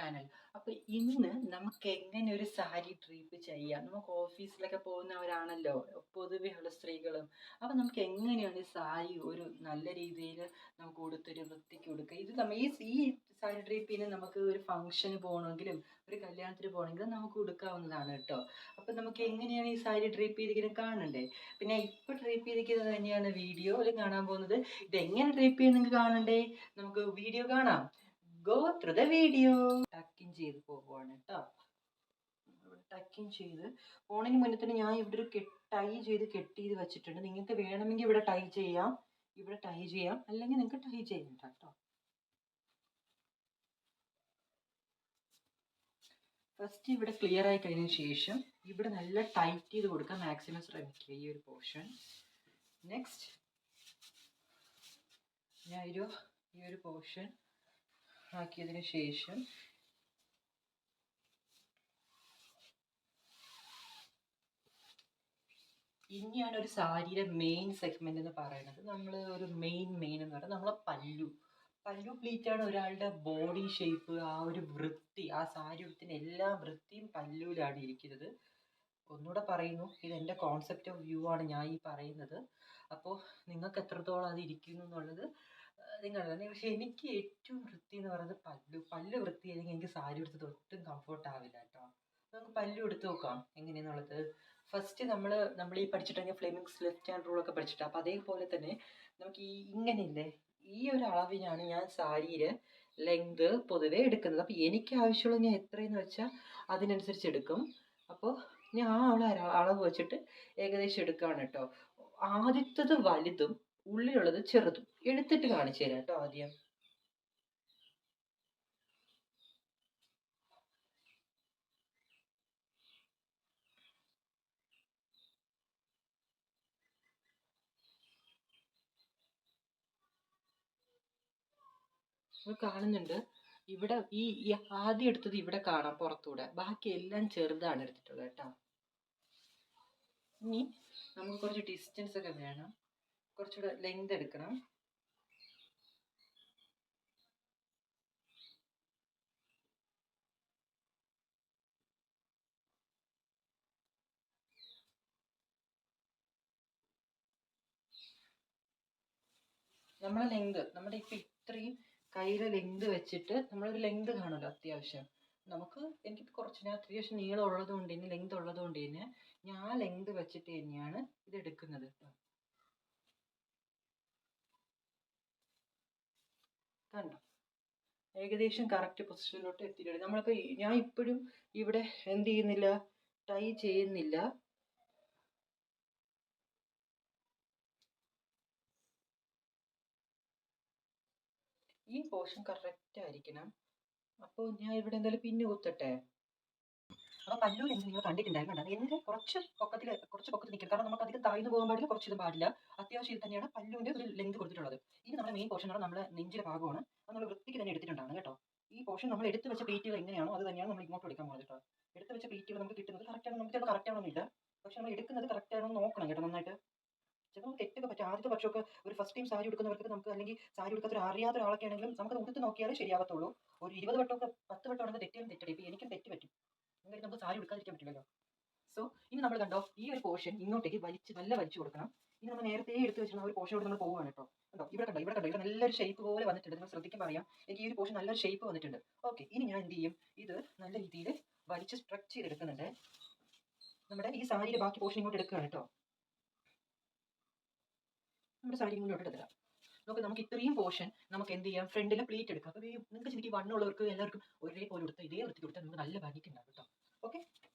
Channel. അപ്പോൾ ഇന്ന് നമുക്ക് എങ്ങനെ ഒരു സാരി ഡ്രീപ്പ് ചെയ്യാം. നമുക്ക് ഓഫീസിലൊക്കെ പോകുന്നവരാണല്ലോ പൊതുവെയുള്ള സ്ത്രീകളും. അപ്പോൾ നമുക്ക് എങ്ങനെയാണ് ഈ സാരി ഒരു നല്ല രീതിയിൽ നമുക്ക് ഉടുത്തൊരു വൃത്തിക്ക് ഉടുക്കുക. ഇത് നമ്മൾ ഈ സാരി ഡ്രീപ്പിന് നമുക്ക് ഒരു ഫംഗ്ഷന് പോകണമെങ്കിലും ഒരു കല്യാണത്തിന് പോകണമെങ്കിലും നമുക്ക് ഉടുക്കാവുന്നതാണ് കേട്ടോ. അപ്പോൾ നമുക്ക് എങ്ങനെയാണ് ഈ സാരി ഡ്രീപ്പ് ചെയ്തിരിക്കുന്നത് കാണണ്ടേ. പിന്നെ ഇപ്പോൾ ഡ്രീപ്പ് ചെയ്തിരിക്കുന്നത് തന്നെയാണ് വീഡിയോയിൽ കാണാൻ പോകുന്നത്. ഇതെങ്ങനെ ഡ്രീപ്പ് ചെയ്യുന്നത് നിങ്ങൾക്ക് കാണണ്ടേ. നമുക്ക് വീഡിയോ കാണാം. Go through the video. Tucking ചെയ്ത് പോകുവാണ് കേട്ടോ. ടക്കിങ് ചെയ്ത് പോണതിന് മുന്നേ തന്നെ ഞാൻ ഇവിടെ ഒരു ടൈ ചെയ്ത് കെട്ടി ചെയ്ത് വെച്ചിട്ടുണ്ട്. നിങ്ങൾക്ക് വേണമെങ്കിൽ ഇവിടെ ടൈ ചെയ്യാം, അല്ലെങ്കിൽ നിങ്ങൾക്ക് ടൈ ചെയ്യണ്ട കേട്ടോ. ഫസ്റ്റ് ഇവിടെ ക്ലിയർ ആയി കഴിഞ്ഞതിന് ശേഷം ഇവിടെ നല്ല ടൈറ്റ് ചെയ്ത് കൊടുക്കാൻ മാക്സിമം ശ്രമിക്കുക ഈ ഒരു പോർഷൻ. നെക്സ്റ്റ് ഞാൻ ഈ ഒരു പോർഷൻ ആക്കിയതിന് ശേഷം ഇനിയാണ് ഒരു സാരിയുടെ മെയിൻ സെഗ്മെന്റ് എന്ന് പറയുന്നത്. നമ്മൾ ഒരു മെയിൻ എന്ന് പറയുന്നത് നമ്മളെ പല്ലു പ്ലീറ്റാണ് ഒരാളുടെ ബോഡി ഷേപ്പ്, ആ ഒരു വൃത്തി, ആ സാരി ഉടുത്തിന് എല്ലാ വൃത്തിയും പല്ലുവിലാണ് ഇരിക്കുന്നത്. ഒന്നുകൂടെ പറയുന്നു, ഇത് എൻ്റെ കോൺസെപ്റ്റ് ഓഫ് വ്യൂ ആണ് ഞാൻ ഈ പറയുന്നത്. അപ്പോൾ നിങ്ങൾക്ക് എത്രത്തോളം അത് ഇരിക്കുന്നു എന്നുള്ളത് നിങ്ങളുടെ തന്നെ. പക്ഷെ എനിക്ക് ഏറ്റവും വൃത്തി എന്ന് പറയുന്നത് പല്ല് വൃത്തിയാണെങ്കിൽ എനിക്ക് സാരി ഉടുത്തത് ഒട്ടും കംഫർട്ട് ആവില്ല കേട്ടോ. നമുക്ക് പല്ലു എടുത്ത് നോക്കാം എങ്ങനെയാണെന്നുള്ളത്. ഫസ്റ്റ് നമ്മൾ ഈ പഠിച്ചിട്ടുണ്ടെങ്കിൽ ഫ്ലെമിങ്സ് ലെഫ്റ്റ് ഹാൻഡ് റൂളൊക്കെ പഠിച്ചിട്ട്, അപ്പോൾ അതേപോലെ തന്നെ നമുക്ക് ഇങ്ങനെയില്ലേ, ഈ ഒരു അളവിനാണ് ഞാൻ സാരിയുടെ ലെങ്ത് പൊതുവെ എടുക്കുന്നത്. അപ്പോൾ എനിക്ക് ആവശ്യമുള്ള ഞാൻ എത്രയെന്ന് വെച്ചാൽ അതിനനുസരിച്ച് എടുക്കും. അപ്പോൾ ഞാൻ ആ അളവ് വെച്ചിട്ട് ഏകദേശം എടുക്കുകയാണ് കേട്ടോ. ആദ്യത്തത് വലുതും ഉള്ളിലുള്ളത് ചെറുതും എടുത്തിട്ട് കാണിച്ചു തരാം കേട്ടോ. ആദ്യം കാണുന്നുണ്ട് ഇവിടെ ഈ ആദ്യം എടുത്തത് ഇവിടെ കാണാം പുറത്തൂടെ, ബാക്കി എല്ലാം ചെറുതാണ് എടുത്തിട്ടുള്ളത് കേട്ടോ. ഇനി നമുക്ക് കുറച്ച് ഡിസ്റ്റൻസ് ഒക്കെ വേണം, കുറച്ചുകൂടെ ലെങ്ത് എടുക്കണം. നമ്മുടെ ലെങ്ത്, നമ്മുടെ ഇപ്പം ഇത്രയും കയ്യിലെ ലെങ്ത് വെച്ചിട്ട് നമ്മളൊരു ലെങ്ത് കാണുമല്ലോ അത്യാവശ്യം. എനിക്ക് കുറച്ച് ഞാൻ അത്യാവശ്യം നീളം ഉള്ളത് കൊണ്ട് തന്നെ, ലെങ്ത് ഉള്ളത് കൊണ്ട് തന്നെ ഞാൻ ലെങ്ത് വെച്ചിട്ട് തന്നെയാണ് ഇത് എടുക്കുന്നത് കേട്ടോ. കണ്ടോ, ഏകദേശം കറക്റ്റ് പൊസിഷനിലോട്ട് എത്തിയിട്ടുണ്ട്. ഞാൻ ഇപ്പോഴും ഇവിടെ എന്ത് ചെയ്യുന്നില്ല, ടൈ ചെയ്യുന്നില്ല. ഈ പോർഷൻ കറക്റ്റ് ആയിരിക്കണം. അപ്പോൾ ഞാൻ ഇവിടെ എന്തായാലും പിന്ന് കുത്തട്ടെ. അപ്പോൾ പല്ലു ലെങ്ത് നിങ്ങൾ കണ്ടിട്ടുണ്ടായിരുന്നു. എൻ്റെ കുറച്ച് പൊക്കത്തിൽ നിൽക്കും, കാരണം നമുക്ക് അധികം താഴ്ന്നു പോകാൻ പാടില്ല, കുറച്ച് ഇത് പാടില്ല. അത്യാവശ്യം ഇത് തന്നെയാണ് പല്ലുവിൻ്റെ ഒരു ലെങ്ത് കൊടുത്തിട്ടുള്ളത്. ഇനി നമ്മുടെ മെയിൻ പോർഷൻ ആണ് നമ്മുടെ നെഞ്ചിൻ്റെ ഭാഗമാണ്. അത് നമ്മൾ വൃത്തിക്ക് തന്നെ എടുത്തിട്ടുണ്ടാണ് കേട്ടോ. ഈ പോർഷൻ നമ്മൾ എടുത്ത് വെച്ച പ്ലീറ്റുകൾ എങ്ങനെയാണോ അത് തന്നെയാണ് നമ്മൾ ഇങ്ങോട്ട് എടുക്കാൻ പോകുന്നത് കേട്ടോ. എടുത്ത് വെച്ച പ്ലീറ്റുകൾ നമുക്ക് കിട്ടുന്നത് കറക്റ്റാണ്. നമുക്ക് ചിലപ്പോൾ കറക്റ്റ് ആണെന്നില്ല, പക്ഷെ നമ്മൾ എടുക്കുന്നത് കറക്റ്റ് ആണോ നോക്കണം കേട്ടോ നന്നായിട്ട്. ചിലപ്പോൾ തെറ്റൊക്കെ പറ്റും. ആദ്യത്തെ പക്ഷമൊക്കെ ഒരു ഫസ്റ്റ് ടൈം സാരി എടുക്കുന്നവർക്ക്, നമുക്ക് അല്ലെങ്കിൽ സാരി എടുക്കാത്ത അറിയാത്ത ഒരാളൊക്കെ ആണെങ്കിലും നമുക്ക് ഉടുത്ത് നോക്കിയാലേ ശരിയാവത്തുള്ളൂ. ഒരു 20 വട്ടമൊക്കെ 10 വട്ടം ആണെങ്കിൽ തെറ്റേ. ഇപ്പോൾ എനിക്കും തെറ്റ് പറ്റും, അങ്ങനെ നമുക്ക് സാരി എടുക്കാതിരിക്കാൻ പറ്റില്ലല്ലോ. സോ ഇനി നമ്മൾ കണ്ടോ, ഈ ഒരു പോർഷൻ ഇങ്ങോട്ടേക്ക് വലിച്ചു കൊടുക്കണം. ഇനി നമ്മൾ നേരത്തെ എടുത്ത് വെച്ചിരുന്ന ഒരു പോർഷനോട് നമ്മൾ പോവുകയാണ് കേട്ടോ. കണ്ടോ, ഇവിടെ കണ്ടോ, ഇവിടെ നല്ലൊരു ഷേപ്പ് പോലെ വന്നിട്ടുണ്ട്. നിങ്ങൾ ശ്രദ്ധിക്കാൻ പറയാം, എനിക്ക് ഈ ഒരു പോർഷൻ നല്ലൊരു ഷേപ്പ് വന്നിട്ടുണ്ട്. ഓക്കെ, ഇനി ഞാൻ എന്ത് ചെയ്യും, ഇത് നല്ല രീതിയിൽ വലിച്ച് സ്ട്രെച്ച് ചെയ്തെടുക്കുന്നുണ്ട്. നമ്മുടെ ഈ സാരിയുടെ ബാക്കി പോർഷൻ ഇങ്ങോട്ട് എടുക്കുകയാണ് കേട്ടോ. നമ്മുടെ സാരി ഇങ്ങോട്ട് എടുക്കാം. നമുക്ക് ഇത്രയും പോർഷൻ നമുക്ക് എന്ത് ചെയ്യാം, ഫ്രണ്ടിലെ പ്ലീറ്റ് എടുക്കാം. അപ്പോൾ നിങ്ങൾക്ക് ശരിക്കും വണ്ണുള്ളവർക്ക് എല്ലാവർക്കും ഒരേപോലെ കൊടുത്താൽ, ഇതേ വൃത്തി കൊടുത്താൽ നമുക്ക് നല്ല ഭംഗിക്ക് ഉണ്ടാകും കേട്ടോ. ഓക്കെ,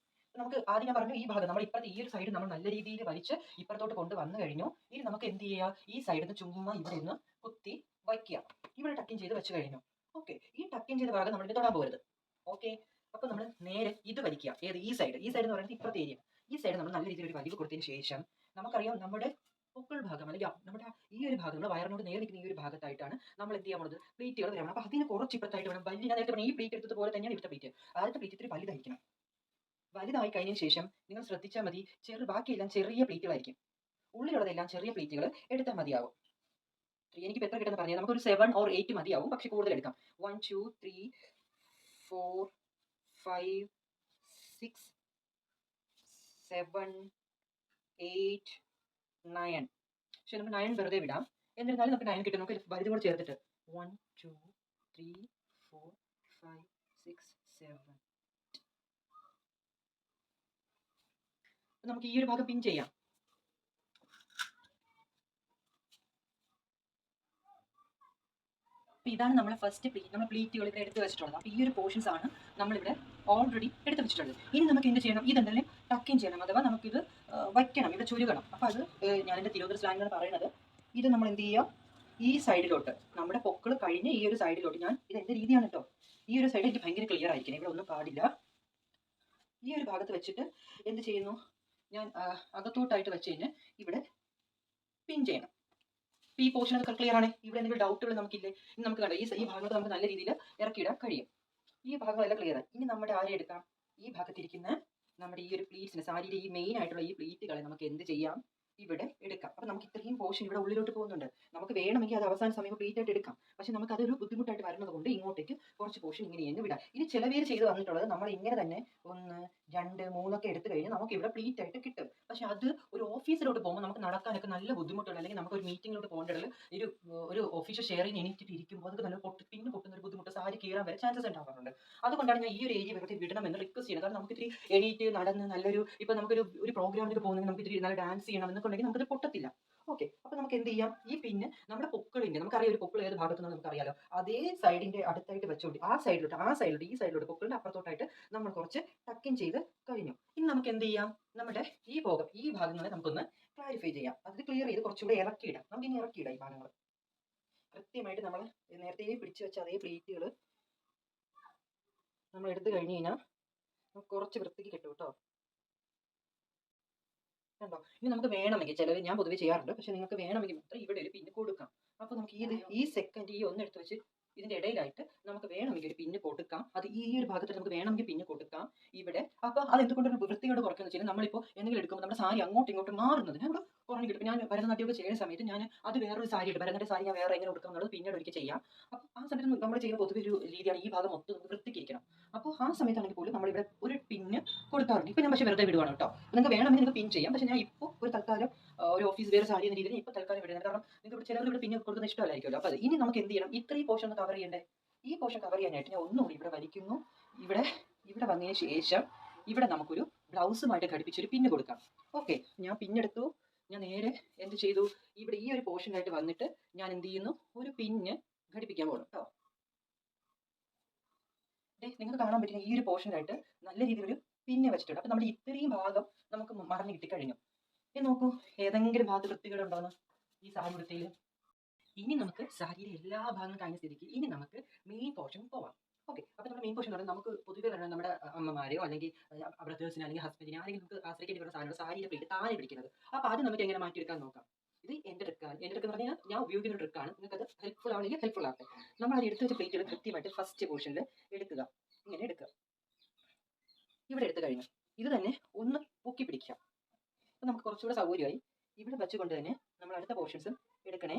നമുക്ക് ആദ്യം ഞാൻ പറഞ്ഞു, ഈ ഭാഗം നമ്മൾ ഇപ്പുറത്തെ ഈ ഒരു സൈഡ് നമ്മൾ നല്ല രീതിയിൽ വലിച്ച് ഇപ്പുറത്തോട്ട് കൊണ്ട് വന്നു കഴിഞ്ഞു. ഇനി നമുക്ക് എന്ത് ചെയ്യുക, ഈ സൈഡിൽ നിന്ന് ചുമ്മാ ഇവിടെ നിന്ന് കുത്തി വയ്ക്കുക. ഇവിടെ ടക്കിങ് ചെയ്ത് വെച്ച് കഴിഞ്ഞു. ഓക്കെ, ഈ ടക്കിങ് ചെയ്ത ഭാഗം നമ്മളിത് തൊടാൻ പോകരുത്. ഓക്കെ, അപ്പോൾ നമ്മൾ നേരെ ഇത് വലിക്കുക. ഈ സൈഡ് എന്ന് പറയുന്നത് ഇപ്പുറത്തെ ഏരിയ. ഈ സൈഡ് നമ്മൾ നല്ല രീതിയിൽ ഒരു വലിവ് കൊടുത്തതിന് ശേഷം നമുക്കറിയാം, നമ്മുടെ പൊക്കിൾ ഭാഗം അല്ലെങ്കിൽ നമ്മുടെ ഈ ഒരു ഭാഗം, നമ്മുടെ വയറിനോട് നേരെ നിൽക്കുന്ന ഈ ഒരു ഭാഗത്തായിട്ടാണ് നമ്മൾ എന്ത് ചെയ്യാൻ പോകുന്നത്, പ്ലീറ്റുകൾ വരണം. അപ്പോൾ അതിന് കുറച്ച് ഇപ്പുറത്തായിട്ട് വേണം വലിയ, ഞാൻ നേരത്തെ പറഞ്ഞ ഈ പ്ലീറ്റ് എടുത്തത് പോലെ തന്നെയാണ് ഇവിടുത്തെ പ്ലീറ്റ്. ആദ്യത്തെ പ്ലീറ്റ് ഇത്തിരി വലുതായിരിക്കണം. വലുതായി കഴിഞ്ഞതിന് ശേഷം നിങ്ങൾ ശ്രദ്ധിച്ചാൽ മതി, ബാക്കിയെല്ലാം ചെറിയ പ്ലീറ്റുകളായിരിക്കും. ഉള്ളിലുള്ളതെല്ലാം ചെറിയ പ്ലീറ്റുകൾ എടുത്താൽ മതിയാവും. എനിക്ക് എത്ര കിട്ടുന്ന പറഞ്ഞാൽ നമുക്കൊരു 7 or 8 മതിയാവും, പക്ഷെ കൂടുതൽ എടുക്കാം. 1 2 3 4 5 6 7 8 9. പക്ഷെ നമുക്ക് 9 വെറുതെ വിടാം. എന്നിരുന്നാലും നമുക്ക് 9 കിട്ടും. നമുക്ക് വലുതും കൂടെ ചേർത്തിട്ട് 1 2 3 4 5 6 7. നമുക്ക് ഈ ഒരു ഭാഗം പിൻ ചെയ്യാം. അപ്പോൾ ഇതാണ് നമ്മളെ ഫസ്റ്റ് പ്ലീറ്റ്. നമ്മൾ പ്ലീറ്റുകൾ ഇവിടെ എടുത്ത് വെച്ചിട്ടുള്ളത്. അപ്പോൾ ഈ ഒരു പോർഷൻസ് ആണ് നമ്മളിവിടെ ഓൾറെഡി എടുത്ത് വെച്ചിട്ടുള്ളത്. ഇനി നമുക്ക് എന്ത് ചെയ്യണം? ഇതെന്തായാലും ടക്കിൻ ചെയ്യണം, അഥവാ നമുക്കിത് വയ്ക്കണം, ഇവിടെ ചുരുകണം. അപ്പോൾ അത് ഞാൻ എൻ്റെ തിരുവനന്തപുരം സ്ലാങ്ങിലാണ് പറയുന്നത്. ഇത് നമ്മൾ എന്ത് ചെയ്യുക? ഈ സൈഡിലോട്ട്, നമ്മുടെ പൊക്കിൾ കഴിഞ്ഞ് ഈ ഒരു സൈഡിലോട്ട്, ഞാൻ ഇത് എൻ്റെ രീതിയാണ് കേട്ടോ, ഈ ഒരു സൈഡ് എനിക്ക് ഭയങ്കര ക്ലിയർ ആയിരിക്കണം, ഇവിടെ ഒന്നും പാടില്ല. ഈ ഒരു ഭാഗത്ത് വെച്ചിട്ട് എന്ത് ചെയ്യുന്നു? ഞാൻ അകത്തോട്ടായിട്ട് വെച്ച് കഴിഞ്ഞ് ഇവിടെ പിൻ ചെയ്യണം. ഈ പോർഷൻ ഒക്കെ ക്ലിയർ ആണ്. ഇവിടെ എന്തെങ്കിലും ഡൗട്ടുകൾ നമുക്കില്ലേ? ഇനി നമുക്ക് കണ്ടോ, ഈ ഭാഗത്ത് നമുക്ക് നല്ല രീതിയിൽ ഇറക്കിയിടാൻ കഴിയും. ഈ ഭാഗമെല്ലാം ക്ലിയർ ആയി. ഇനി നമ്മുടെ ആരെ എടുക്കാം? ഈ ഭാഗത്തിരിക്കുന്ന നമ്മുടെ ഈ ഒരു പ്ലീറ്റ്സിന്, സാരിയുടെ ഈ മെയിൻ ആയിട്ടുള്ള ഈ പ്ലീറ്റുകളെ നമുക്ക് എന്ത് ചെയ്യാം? ഇവിടെ എടുക്കാം. അപ്പം നമുക്ക് ഇത്രയും പോർഷൻ ഇവിടെ ഉള്ളിലോട്ട് പോകുന്നുണ്ട്. നമുക്ക് വേണമെങ്കിൽ അത് അവസാന സമയം പ്ലീറ്റ് ആയിട്ട് എടുക്കാം. പക്ഷെ നമുക്ക് അതൊരു ബുദ്ധിമുട്ടായിട്ട് വരുന്നത് കൊണ്ട് ഇങ്ങോട്ടേക്ക് കുറച്ച് പോർഷൻ ഇങ്ങനെ വിടാം. ഇനി ചില പേര് ചെയ്ത് വന്നിട്ടുള്ളത് നമ്മൾ ഇങ്ങനെ തന്നെ 1 2 3 ഒക്കെ എടുത്തു കഴിഞ്ഞാൽ നമുക്ക് ഇവിടെ പ്ലീറ്റ് ആയിട്ട് കിട്ടും. പക്ഷെ അത് ഒരു ഓഫീസിലോട്ട് പോകുമ്പോൾ നമുക്ക് നടക്കാനൊക്കെ നല്ല ബുദ്ധിമുട്ടുള്ള, അല്ലെങ്കിൽ നമുക്ക് ഒരു മീറ്റിങ്ങിലോട്ട് പോകേണ്ടത് ഒരു ഒഫീഷ്യൽ ഷെയറിങ് എണീറ്റിട്ട് ഇരിക്കുമ്പോൾ അത് നല്ല പിന്നെ പൊട്ടുന്ന ഒരു ബുദ്ധിമുട്ട്, സാരി കീറാൻ വരെ ചാൻസസ് ഉണ്ടാവാറുണ്ട്. അതുകൊണ്ടാണ് ഞാൻ ഈ ഒരു ഏരിയ വെറുതെ വിടണമെന്ന് റിക്വസ്റ്റ് ചെയ്യുന്നത്. കാരണം നമുക്ക് ഇത്തിരി എണീറ്റ് നടന്ന് നല്ലൊരു, ഇപ്പം നമുക്കൊരു പ്രോഗ്രാമിലേക്ക് പോകുന്നെങ്കിൽ നമുക്ക് ഇത്തിരി നല്ല ഡാൻസ് ചെയ്യണം എന്നൊക്കെ നമുക്കത് പൊട്ടത്തില്ല. ഓക്കെ, അപ്പോൾ നമുക്ക് എന്ത് ചെയ്യാം? ഈ പിന്നെ നമ്മുടെ പൊക്കിളിൻ്റെ, നമുക്കറിയാം ഒരു പൊക്കിൾ ഏത് ഭാഗത്തുനിന്ന് നമുക്കറിയാലോ, അതേ സൈഡിൻ്റെ അടുത്തായിട്ട് വെച്ചുകൊണ്ട് ആ സൈഡിലോട്ട് ഈ സൈഡിലോട്ട് പൊക്കിളിൻ്റെ അപ്പുറത്തോട്ടായിട്ട് നമ്മൾ കുറച്ച് ടക്കിൻ ചെയ്ത് കഴിഞ്ഞു. ഇനി നമുക്ക് എന്ത് ചെയ്യാം? നമ്മുടെ ഈ ഭാഗങ്ങളെ നമുക്കൊന്ന് ക്ലാരിഫൈ ചെയ്യാം. അത് ക്ലിയർ ചെയ്ത് കുറച്ചുകൂടെ ഇറക്കിയിടാം. നമുക്ക് ഇനി ഇറക്കിയിടാം ഈ ഭാഗങ്ങൾ കൃത്യമായിട്ട്. നമ്മൾ നേരത്തെ പിടിച്ചു വെച്ച അതേ പ്ലീറ്റുകൾ നമ്മൾ എടുത്തു കഴിഞ്ഞ് കഴിഞ്ഞാൽ നമുക്ക് കുറച്ച് വൃത്തിക്ക് കിട്ടും കേട്ടോ. കണ്ടോ? ഇനി നമുക്ക് വേണമെങ്കിൽ, ചിലവ് ഞാൻ പൊതുവെ ചെയ്യാറുണ്ട്, പക്ഷെ നിങ്ങൾക്ക് വേണമെങ്കിൽ മാത്രം ഇവിടെ ഒരു പിന്ന് കൊടുക്കാം. അപ്പോൾ നമുക്ക് ഈ സെക്കൻഡ് ഈ ഒന്ന് എടുത്ത് വെച്ച് ഇതിൻ്റെ ഇടയിലായിട്ട് നമുക്ക് വേണമെങ്കിൽ ഒരു പിന്ന് കൊടുക്കാം. അത് ഈ ഒരു ഭാഗത്ത് നമുക്ക് വേണമെങ്കിൽ പിന്ന് കൊടുക്കാം ഇവിടെ. അപ്പോൾ അത് എന്തുകൊണ്ടൊരു വൃത്തിയോട് കുറയ്ക്കുന്നത് വെച്ചാൽ, നമ്മളിപ്പോൾ എന്തെങ്കിലും എടുക്കുമ്പോൾ നമ്മുടെ സാരി അങ്ങോട്ടും ഇങ്ങോട്ടും മാറുന്നത് നമ്മൾ കുറഞ്ഞു കിട്ടും. ഞാൻ ഭരതനാട്യമൊക്കെ ചെയ്യുന്ന സമയത്ത് ഞാൻ അത് വേറൊരു സാരി ഇട്ട്, ഭരതനാട്യ സാരി ഞാൻ വേറെ എങ്ങനെ കൊടുക്കാം എന്നുള്ളത് പിന്നീട് ഒരിക്കൽ ചെയ്യാം. അപ്പോൾ ആ സമയത്ത് നമ്മൾ ചെയ്യുന്ന പൊതുവെ ഒരു രീതിയാണ് ഈ ഭാഗം മൊത്തം വൃത്തിക്കിരിക്കണം. അപ്പോൾ ആ സമയത്താണെങ്കിൽ പോലും നമ്മളിവിടെ ഒരു പിന്ന് കൊടുക്കാറുണ്ട്. ഇപ്പോൾ ഞാൻ പക്ഷേ വെറുതെ വിടുവാണ് കേട്ടോ. നിങ്ങൾക്ക് വേണമെങ്കിൽ നിങ്ങൾക്ക് പിൻ ചെയ്യാം. പക്ഷേ ഞാൻ ഇപ്പോൾ ഒരു തൽക്കാലം ഒരു ഓഫീസ് വേറെ സാരി എന്ന രീതിയിൽ ഇപ്പോൾ തൽക്കാലം വിടുന്നത്. കാരണം നിങ്ങൾക്ക് ചിലർക്ക് ഇവിടെ പിന്നെ കൊടുക്കുന്ന ഇഷ്ടമല്ലായിരിക്കുമല്ലോ. അപ്പോൾ അത് ഇനി നമുക്ക് എന്ത് ചെയ്യണം? ഇത്രയും പോർഷൻ ഒന്ന് കവർ ചെയ്യണ്ടേ? ഈ പോർഷൻ കവർ ചെയ്യാനായിട്ട് ഞാൻ ഒന്നുകൂടി ഇവിടെ വലിക്കുന്നു. ഇവിടെ വന്നതിന് ശേഷം ഇവിടെ നമുക്കൊരു ബ്ലൗസുമായിട്ട് ഘടിപ്പിച്ചൊരു പിന്ന് കൊടുക്കാം. ഓക്കെ, ഞാൻ പിന്നെടുത്തു. ഞാൻ നേരെ എന്ത് ചെയ്തു? ഇവിടെ ഈ ഒരു പോർഷനായിട്ട് വന്നിട്ട് ഞാൻ എന്ത് ചെയ്യുന്നു? ഒരു പിന്ന് ഘടിപ്പിക്കാൻ പോകണം കേട്ടോ. നിങ്ങൾക്ക് കാണാൻ പറ്റുന്ന ഈ ഒരു പോർഷനായിട്ട് നല്ല രീതിയിലൊരു പിന്ന് വെച്ചിട്ടുണ്ട്. അപ്പം നമ്മുടെ ഇത്രയും ഭാഗം നമുക്ക് മറഞ്ഞു കിട്ടിക്കഴിഞ്ഞു. നോക്കൂ, ഏതെങ്കിലും ഭാഗത്ത് വൃത്തികേടുണ്ടോന്ന് ഈ സാരി വൃത്തിയിൽ. ഇനി നമുക്ക് സാരിയുടെ എല്ലാ ഭാഗങ്ങളും കഴിഞ്ഞ സ്ഥിതിക്ക് ഇനി നമുക്ക് മെയിൻ പോർഷൻ പോവാം. ഓക്കെ, അപ്പോൾ നമ്മുടെ മെയിൻ പോർഷൻ എന്ന് പറഞ്ഞാൽ നമുക്ക് പൊതുവെ പറഞ്ഞാൽ നമ്മുടെ അമ്മമാരെയോ അല്ലെങ്കിൽ ബ്രദേഴ്സിനെ അല്ലെങ്കിൽ ഹസ്ബൻഡിനെ ആരെങ്കിലും നമുക്ക് ആശ്രയിക്കേണ്ടി വരുന്ന സാധനമാണ് സാരിയുടെ പ്ലേറ്റ് താഴെ പിടിക്കുന്നത്. അപ്പോൾ അത് നമുക്ക് എങ്ങനെ മാറ്റിയെടുക്കാൻ നോക്കാം. ഇത് എൻ്റെ ട്രിക്കാണ്. എൻ്റെ ട്രിക്ക് എന്ന് പറഞ്ഞാൽ ഞാൻ ഉപയോഗിക്കുന്ന ട്രിക്കാണ്. നിങ്ങൾക്ക് അത് ഹെൽപ്ഫുൾ ആണെങ്കിൽ ഹെൽപ്ഫുൾ ആകട്ടെ. നമ്മൾ അത് എടുത്ത് വെച്ച പ്ലേറ്റുകൾ കൃത്യമായിട്ട് ഫസ്റ്റ് പോർഷനിൽ എടുക്കുക. ഇങ്ങനെ എടുക്കുക. ഇവിടെ എടുത്തു കഴിഞ്ഞു. ഇത് തന്നെ ഒന്ന് പൊക്കി പിടിക്കുക. അപ്പോൾ നമുക്ക് കുറച്ചുകൂടെ സൗകര്യമായി. ഇവിടെ വെച്ചുകൊണ്ട് തന്നെ നമ്മൾ അടുത്ത പോർഷൻസ് എടുക്കണേ.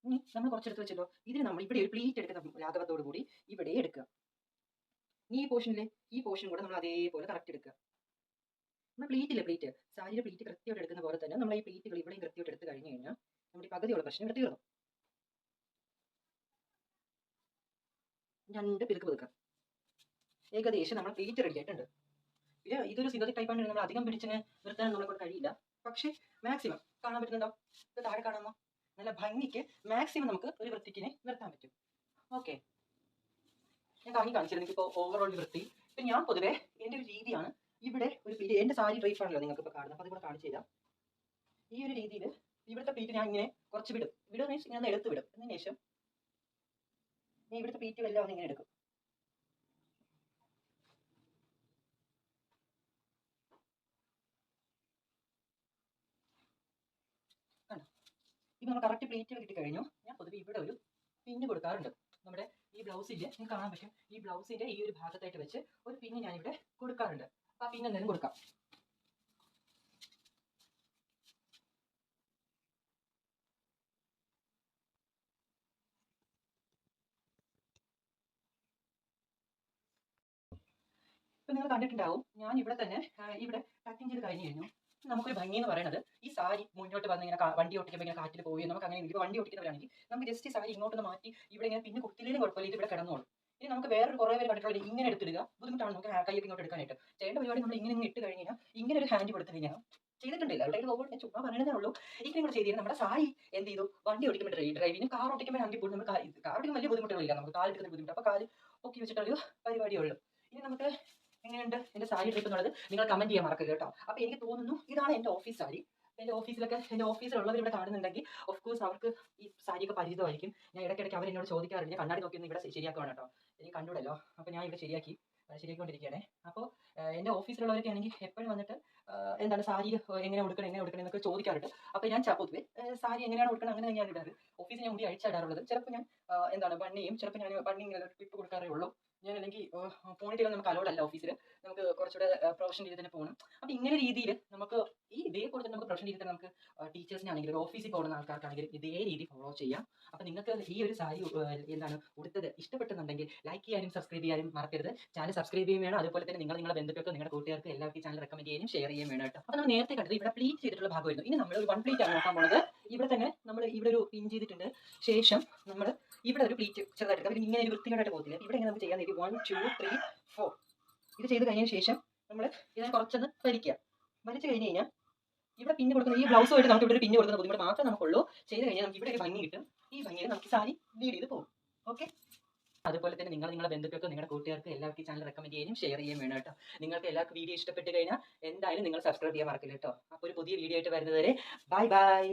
ഇനി നമ്മൾ കുറച്ചെടുത്ത് വെച്ചല്ലോ, ഇതിന് നമ്മൾ ഇവിടെ ഒരു പ്ലീറ്റ് എടുക്കുന്ന ലാഘവത്തോടു കൂടി ഇവിടെ എടുക്കുക. ഈ പോർഷൻ കൂടെ നമ്മൾ അതേപോലെ കറക്റ്റ് എടുക്കുക. നമ്മൾ പ്ലീറ്റ് സാരിയുടെ പ്ലീറ്റ് കൃത്യമായിട്ട് എടുക്കുന്ന പോലെ തന്നെ നമ്മൾ ഈ പ്ലീറ്റുകൾ ഇവിടെയും കൃത്യമായിട്ട് എടുത്ത് കഴിഞ്ഞ് കഴിഞ്ഞാൽ നമ്മുടെ പകുതിയുള്ള പ്രശ്നം ഇവിടെ തീർന്നു. 2 പിതുക്ക് പുതുക്കുക. ഏകദേശം നമ്മൾ പ്ലീറ്റ് റെഡി ആയിട്ടുണ്ട്. ഇതൊരു സിന്തറ്റിക് ടൈപ്പാണ്. നമ്മൾ അധികം പിടിച്ചിന് നിർത്താൻ നമ്മളെ കൊണ്ട് കഴിയില്ല. പക്ഷേ മാക്സിമം കാണാൻ പറ്റുന്നുണ്ടോ? ഇത് താഴെ കാണാമോ? നല്ല ഭംഗിക്ക് മാക്സിമം നമുക്ക് ഒരു വൃത്തിക്കിനെ നിർത്താൻ പറ്റും. ഓക്കെ, ഞാൻ കാണിച്ചിരുന്നു എനിക്കിപ്പോൾ ഓവറോൾ വൃത്തി. ഇപ്പം ഞാൻ പൊതുവെ എൻ്റെ ഒരു രീതിയാണ്, ഇവിടെ ഒരു പ്ലീറ്റ്, എൻ്റെ സാരി ഡ്രൈപ്പാണല്ലോ നിങ്ങൾക്കിപ്പോൾ കാണുന്നത്, അപ്പോൾ അതുകൂടെ കാണിച്ചു തരാം. ഈ ഒരു രീതിയിൽ ഇവിടുത്തെ പ്ലീറ്റ് ഞാൻ ഇങ്ങനെ കുറച്ച് വിടും മീൻസ് ഞാൻ എടുത്ത് വിടും. അതിന് ശേഷം ഞാൻ ഇവിടുത്തെ പ്ലീറ്റുകളെല്ലാം ഒന്ന് ഇങ്ങനെ എടുക്കും. കണ്ടോ? ഇപ്പം നമ്മൾ കറക്റ്റ് പ്ലീറ്റുകൾ കിട്ടിക്കഴിഞ്ഞു. ഞാൻ പൊതുവെ ഇവിടെ ഒരു പിന്ന് കൊടുക്കാറുണ്ട്. നമ്മുടെ ഈ ബ്ലൗസിൻ്റെ നിങ്ങൾക്ക് കാണാൻ പറ്റും, ഈ ബ്ലൗസിൻ്റെ ഈ ഒരു ഭാഗത്തായിട്ട് വെച്ച് ഒരു പിന്ന് ഞാനിവിടെ കൊടുക്കാറുണ്ട്. അപ്പോൾ ആ പിന്ന് എന്തായാലും കൊടുക്കാം. ഇപ്പം നിങ്ങൾ കണ്ടിട്ടുണ്ടാവും, ഞാൻ ഇവിടെ തന്നെ ഇവിടെ കട്ടിങ് ചെയ്ത് കഴിഞ്ഞു. നമുക്കൊരു ഭംഗി എന്ന് പറയുന്നത് ഈ സാരി മുന്നോട്ട് വന്ന് ഇങ്ങനെ വണ്ടി ഓടിക്കുമ്പോൾ ഇങ്ങനെ കാറ്റിൽ പോയി നമുക്ക് അങ്ങനെ ഇപ്പോൾ വണ്ടി ഓടിക്കുന്നവരാണെങ്കിൽ നമുക്ക് ജസ്റ്റ് സാരി ഇങ്ങോട്ടൊന്ന് മാറ്റി ഇവിടെ ഇങ്ങനെ പിന്നെ കുത്തിയിലും കുഴപ്പമില്ല, ഇത് ഇവിടെ കിടന്നോളും. ഇനി നമുക്ക് വേറൊരു കുറേ പേര് കണ്ടിട്ടുള്ളത് ഇങ്ങനെ എടുത്തിടുക, ബുദ്ധിമുട്ടാണ് നമുക്ക് കൈയൊക്കെ ഇങ്ങോട്ട് എടുക്കാനായിട്ട്. ചെയ്യേണ്ട പരിപാടി നമ്മൾ ഇങ്ങനെ ഇട്ട് കഴിഞ്ഞാൽ ഇങ്ങനെ ഒരു ഹാൻഡ് കൊടുത്തു കഴിഞ്ഞാൽ ചെയ്തിട്ടുണ്ടില്ല അവിടെ റോബോട്ട്, ഞാൻ ചുമ്മാ പറയണതേ ഉള്ളൂ. ഇങ്ങനെ കൂടെ ചെയ്തിരുന്നത് നമ്മുടെ സാരി എന്ത് ചെയ്തു, വണ്ടി ഓടിക്കുമ്പോൾ ഡ്രൈവിനും കാർ ഓടിക്കുമ്പോൾ ആണെങ്കിൽ പോലും നമുക്ക് കാർ ഓടിക്കുമ്പോൾ വലിയ ബുദ്ധിമുട്ടുകളില്ല, നമുക്ക് കാലെടുക്കുന്ന ബുദ്ധിമുട്ട്. അപ്പോൾ കാല് പൊക്കി വെച്ചിട്ടൊരു പരിപാടിയേ ഉള്ളൂ. ഇനി നമുക്ക് എങ്ങനെയുണ്ട് എൻ്റെ സാരി ട്രിപ്പ് എന്നുള്ളത് നിങ്ങൾ കമന്റ് ചെയ്യാൻ മറക്കരുത് കേട്ടോ. അപ്പോൾ എനിക്ക് തോന്നുന്നു ഇതാണ് എൻ്റെ ഓഫീസ് സാരി. എൻ്റെ ഓഫീസിലുള്ളവർ ഇവിടെ കാണുന്നുണ്ടെങ്കിൽ ഓഫ് കോഴ്സ് അവർക്ക് ഈ സാരിയൊക്കെ പരിചിതമായിരിക്കും. ഞാൻ ഇടയ്ക്കിടയ്ക്ക് അവർ എന്നോട് ചോദിക്കാറുണ്ട്, ഞാൻ കണ്ണാടി നോക്കി ഒന്ന് ഇവിടെ ശരിയാക്കുവാണ് കേട്ടോ, എനിക്ക് കണ്ടുകൂടല്ലോ. അപ്പോൾ ഞാൻ ഇവിടെ ശരിയാക്കിക്കൊണ്ടിരിക്കുകയാണ്. അപ്പോൾ എൻ്റെ ഓഫീസിലുള്ളവരൊക്കെ ആണെങ്കിൽ എപ്പോഴും വന്നിട്ട് എന്താണ് സാരി എങ്ങനെ ഉടുക്കണം എന്നൊക്കെ ചോദിക്കാറുണ്ട്. അപ്പോൾ ഞാൻ പൊതുവെ സാരി എങ്ങനെയാണ് ഉടുക്കണം അങ്ങനെ തന്നെയാണ് ഇടാറ്. ഓഫീസിൽ ഞാൻ മുടി അഴിച്ചിടാറുള്ളത്. ചിലപ്പോൾ ഞാൻ എന്താണ് ബണ്ണിയും, ചിലപ്പോൾ ഞാൻ ബണ്ണി ഇങ്ങനെ ടിപ്പ് കൊടുക്കാറേ ഉള്ളൂ. ഞാൻ അല്ലെങ്കിൽ പോണിറ്റെയിൽ നമുക്ക് അലൗഡ് അല്ല ഓഫീസിൽ, നമുക്ക് കുറച്ചുകൂടെ പ്രൊഫഷണൽ രീതിയിൽ തന്നെ പോകണം. അപ്പോൾ ഇങ്ങനെ രീതിയിൽ നമുക്ക് ഈ ഇതേപോലെ തന്നെ നമുക്ക് പ്രൊഫഷണൽ രീതിയിൽ തന്നെ നമുക്ക് ടീച്ചേഴ്സിനാണെങ്കിലും ഓഫീസിൽ പോകുന്ന ആൾക്കാർക്കാണെങ്കിലും ഇതേ രീതി ഫോളോ ചെയ്യാം. അപ്പോൾ നിങ്ങൾക്ക് ഈ ഒരു സാരി എന്താണ് ഉടുത്തത് ഇഷ്ടപ്പെട്ടെന്നുണ്ടെങ്കിൽ ലൈക്ക് ചെയ്യാനും സബ്സ്ക്രൈബ് ചെയ്യാനും മറക്കരുത്. ചാനൽ സബ്സ്ക്രൈബ് ചെയ്യുകയും വേണം, അതുപോലെ തന്നെ നിങ്ങളുടെ ബന്ധുക്കൾക്ക് നിങ്ങളുടെ കൂട്ടുകാർക്ക് എല്ലാവർക്കും ചാനൽ റെക്കമെൻഡ് ചെയ്യാനും ഷെയർ ചെയ്യുകയും വേണം കേട്ടോ. അപ്പോൾ നമ്മൾ നേരത്തെ കണ്ടത് ഇവിടെ പ്ലീറ്റ് ചെയ്തിട്ടുള്ള ഭാഗമായിരുന്നു. ഇനി നമ്മൾ ഒരു 1 പ്ലീറ്റ് ആണ് നോക്കാൻ പോകുന്നത്. ഇവിടെ തന്നെ നമ്മൾ ഇവിടെ ഒരു പിൻ ചെയ്തിട്ടുണ്ട്. ശേഷം നമ്മൾ ഇവിടെ ഒരു പ്ലീറ്റ് ചെറുതായിട്ട്, അവർ ഇങ്ങനെ ഒരു വൃത്തികേടായിട്ട് പോകത്തില്ല. ഇവിടെ ഇങ്ങനെ നമുക്ക് ചെയ്യാൻ 1 2 3 4 ഇത് ചെയ്ത് കഴിഞ്ഞതിന് ശേഷം നമ്മൾ ഇതിനെ കുറച്ചൊന്ന് വലിച്ചു കഴിഞ്ഞ് കഴിഞ്ഞാൽ ഇവിടെ പിന്ന് കൊടുക്കുന്ന ഈ ബ്ലൗസുമായിട്ട് നമുക്ക് ഇവിടെ ഒരു പിന്ന് കൊടുക്കുന്ന ബുദ്ധിമുട്ട് മാത്രമേ നമുക്കുള്ളൂ. ചെയ്ത് കഴിഞ്ഞാൽ നമുക്ക് ഇവിടെ ഒരു ഭംഗി കിട്ടും. ഈ ഭംഗിയിൽ നമുക്ക് സാരി ലീഡ് ചെയ്ത് പോകും. ഓക്കെ, അതുപോലെ തന്നെ നിങ്ങളുടെ ബന്ധുക്കൾക്ക് നിങ്ങളുടെ കൂട്ടുകാർക്ക് എല്ലാവർക്കും ചാനൽ റെക്കമെൻഡ് ചെയ്യാനും ഷെയർ ചെയ്യാൻ വേണം കേട്ടോ. നിങ്ങൾക്ക് എല്ലാവർക്കും വീഡിയോ ഇഷ്ടപ്പെട്ട് കഴിഞ്ഞാൽ എന്തായാലും നിങ്ങൾ സബ്സ്ക്രൈബ് ചെയ്യാൻ മറക്കില്ല കേട്ടോ. അപ്പോൾ ഒരു പുതിയ വീഡിയോ ആയിട്ട് വരുന്നതുവരെ ബൈ ബൈ.